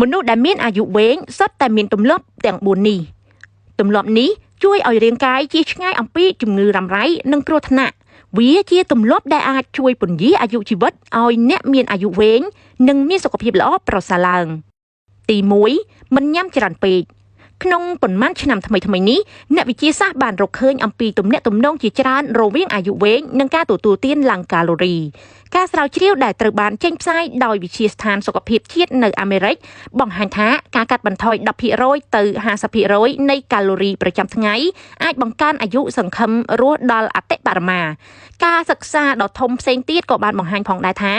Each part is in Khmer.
មនុស្សដែលមានអាយុវែងសុទ្ធតែមានទម្លាប់ទាំង4នេះទម្លាប់នេះជួយឲ្យរាងកាយជៀសឆ្ងាយអំពីជំងឺរ៉ាំរ៉ៃនិងគ្រោះថ្នាក់វាជាទម្លាប់ដែលអាចជួយពន្យាអាយុជីវិតឲ្យអ្នកមានអាយុវែងនិងមានសុខភាពល្អប្រសើរឡើងទី1មិនញ៉ាំច្រើនពេកក្នុងប៉ុន្មានឆ្នាំថ្មីនេះអ្នកវិទ្យាសាស្ត្របានរកឃើញអំពីទំនាក់ទំនងជាច្រើនរវាងអាយុវែងនិងការទទួលទានឡើងកាឡូរីការស្រាវជ្រាវដែលត្រូវបានចេញផ្សាយដោយវិទ្យាស្ថានសុខភាពជាតិនៅអាមេរិកបង្ហាញថាការកាត់បន្ថយ 10% ទៅ 50% នៃកាឡូរីប្រចាំថ្ងៃអាចបង្កើនអាយុសង្ឃឹមរស់ដល់អតិបរមាការសិក្សាដ៏ធំផ្សេងទៀតក៏បានបង្ហាញផងដែរថា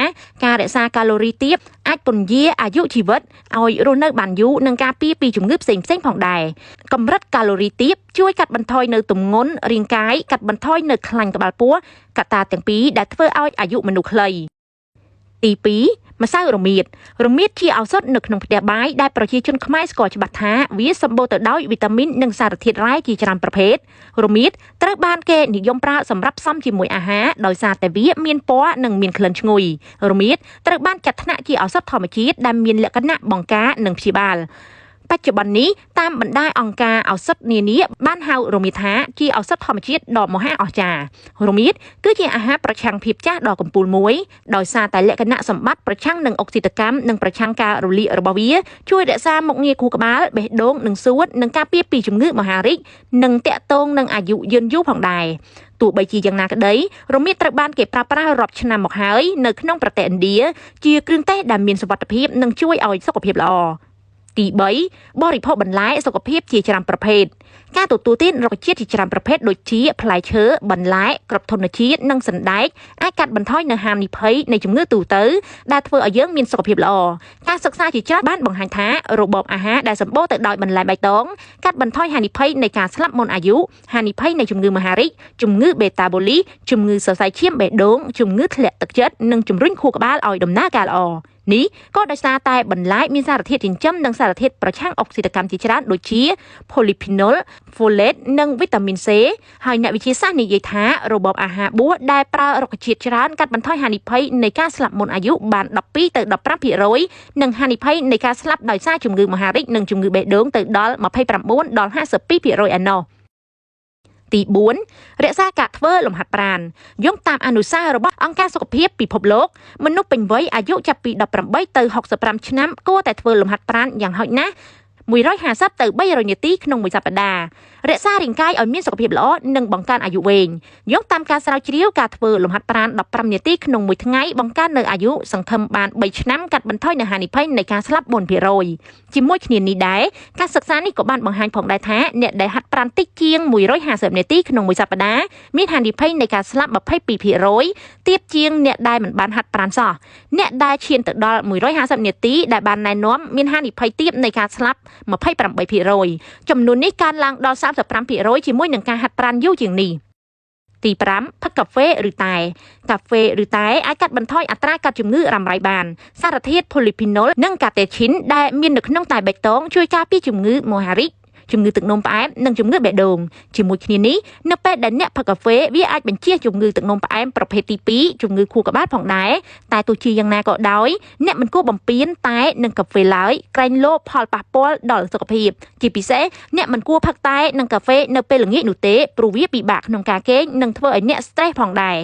ការរក្សាកាឡូរីទាបអាចពន្យាអាយុជីវិតឲ្យរស់នៅបានយូរនិងការពារពីជំងឺផ្សេងៗផងដែរកម្រិតកាឡូរីទាបជួយកាត់បន្ថយនៅទម្ងន់រាងកាយកាត់បន្ថយនៅខ្លាញ់ក្បាលពោះកត្តាទាំងពីរដែលធ្វើឲ្យអាយុមនុស្សខ្លីទី2ម្សៅរមៀតជាឱសថនៅក្នុងផ្ទះបាយដែលប្រជាជនខ្មែរស្គាល់ច្បាស់ថាវាសម្បូរទៅដោយវីតាមីននិងសារធាតុរ៉ែជាច្រើនប្រភេទរមៀតត្រូវបានគេនិយមប្រើសម្រាប់ផ្សំជាមួយអាហារដោយសារតែវាមានពណ៌និងមានក្លិនឈ្ងុយរមៀតត្រូវបានចាត់ថ្នាក់ជាឱសថធម្មជាតិដែលមានលក្ខណៈបង្ការនិងព្យាបាលបច្ចុប្បន្ននេះតាមបណ្ដាអង្គការឱសថនានាបានហៅរមៀតថាជាឱសថធម្មជាតិដ៏មហាអស្ចារ្យរមៀតគឺជាអាហារប្រឆាំងភាពចាស់ដ៏កំពូលមួយដោយសារតែលក្ខណៈសម្បត្តិប្រឆាំងនឹងអុកស៊ីតកម្មនិងប្រឆាំងការរលាករបស់វាជួយរក្សាមុខងារខួរក្បាលបេះដូងនិងសួតនិងការពារពីជំងឺមហារីកនិងតាក់ទងនឹងអាយុយឺនយូរផងដែរទោះបីជាយ៉ាងណាក្តីរមៀតត្រូវបានគេប្រើប្រាស់រាប់ឆ្នាំមកហើយនៅក្នុងប្រទេសឥណ្ឌាជាគ្រឿងទេសដែលមានសុវត្ថិភាពនិងជួយឲ្យសុខភាពល្អទី3បរិភោគបន្លែសុខភាពជាច្រើនប្រភេទការទទួលទានរុក្ខជាតិជាច្រើនប្រភេទដូចជាផ្លែឈើបន្លែគ្រាប់ធញ្ញជាតិនិងសណ្តែកអាចកាត់បន្ថយនូវហានិភ័យនៃជំងឺទូទៅដែលធ្វើឲ្យយើងមានសុខភាពល្អការសិក្សាជាច្រើនបានបង្ហាញថារបបអាហារដែលសម្បូរទៅដោយបន្លែបៃតងកាត់បន្ថយហានិភ័យនៃការស្លាប់មុនអាយុហានិភ័យនៃជំងឺមហារីកជំងឺបេតាបូលីជំងឺសរសៃឈាមបេះដូងជំងឺធ្លាក់ទឹកចិត្តនិងជំរុញខួរក្បាលឲ្យដំណើរការល្អនេះក៏ដោយសារតែបន្លែមានសារធាតុចិញ្ចឹមនិងសារធាតុប្រឆាំងអុកស៊ីតកម្មជាច្រើនដូចជា polyphenol, folate និងវីតាមីន C ហើយអ្នកវិទ្យាសាស្ត្រនិយាយថារបបអាហារបួសដែលប្រើរុក្ខជាតិច្រើនកាត់បន្ថយហានិភ័យនៃការស្លាប់មុនអាយុបាន12ទៅ 15% និងហានិភ័យនៃការស្លាប់ដោយសារជំងឺមហារីកនិងជំងឺបេះដូងទៅដល់29ដល់ 52% ឯណោះទី4រក្សាការធ្វើលំហាត់ប្រាណយោងតាមអនុសាសន៍របស់អង្គការសុខភាពពិភពលោកមនុស្សពេញវ័យអាយុចាប់ពី18ទៅ65ឆ្នាំគួរតែធ្វើលំហាត់ប្រាណយ៉ាងហោចណាស់150ទៅ300នាទីក្នុងមួយសប្តាហ៍រក្សារាងកាយឲ្យមានសុខភាពល្អនិងបង្កើនអាយុវែងយោងតាមការស្រាវជ្រាវការធ្វើលំហាត់ប្រាណ15នាទីក្នុងមួយថ្ងៃបង្កើននៅអាយុសង្ឃឹមបាន3ឆ្នាំកាត់បន្ថយនៅហានិភ័យនៃការស្លាប់ 4% ជាមួយគ្នានេះដែរការសិក្សានេះក៏បានបង្ហាញផងដែរថាអ្នកដែលហាត់ប្រាណតិចជាង150នាទីក្នុងមួយសប្តាហ៍មានហានិភ័យនៃការស្លាប់ 22% ទាបជាងអ្នកដែលមិនបានហាត់ប្រាណសោះអ្នកដែលឈានទៅដល់150នាទីដែលបានណែនាំមានហានិភ័យទាបនៃការស្លាប់28% ចំនួននេះកើនឡើងដល់ 35% ជាមួយនឹងការហាត់ប្រាណយូរជាងនេះទី5ផឹកកាហ្វេឬតែកាហ្វេឬតែអាចកាត់បន្ថយអត្រាកើតជំងឺរ៉ាំរ៉ៃបានសារធាតុ polyphenol និង catechin ដែលមាននៅក្នុងតែបេះដូងជួយការពារជំងឺមហារីកជំងឺទឹកនោមផ្អែមនិងជំងឺបេះដូងជាមួយគ្នានេះនៅពេលដែលអ្នកផឹកកាហ្វេវាអាចបញ្ជៀសជំងឺទឹកនោមផ្អែមប្រភេទទី2ជំងឺខួរក្បាលផងដែរតែទោះជាយ៉ាងណាក៏ដោយអ្នកមិនគួរបំពានតែនឹងកាហ្វេឡើយក្រែងលោផលប៉ះពាល់ដល់សុខភាពជាពិសេសអ្នកមិនគួរផឹកតែនឹងកាហ្វេនៅពេលល្ងាចនោះទេព្រោះវាពិបាកក្នុងការគេងនិងធ្វើឲ្យអ្នក stress ផងដែរ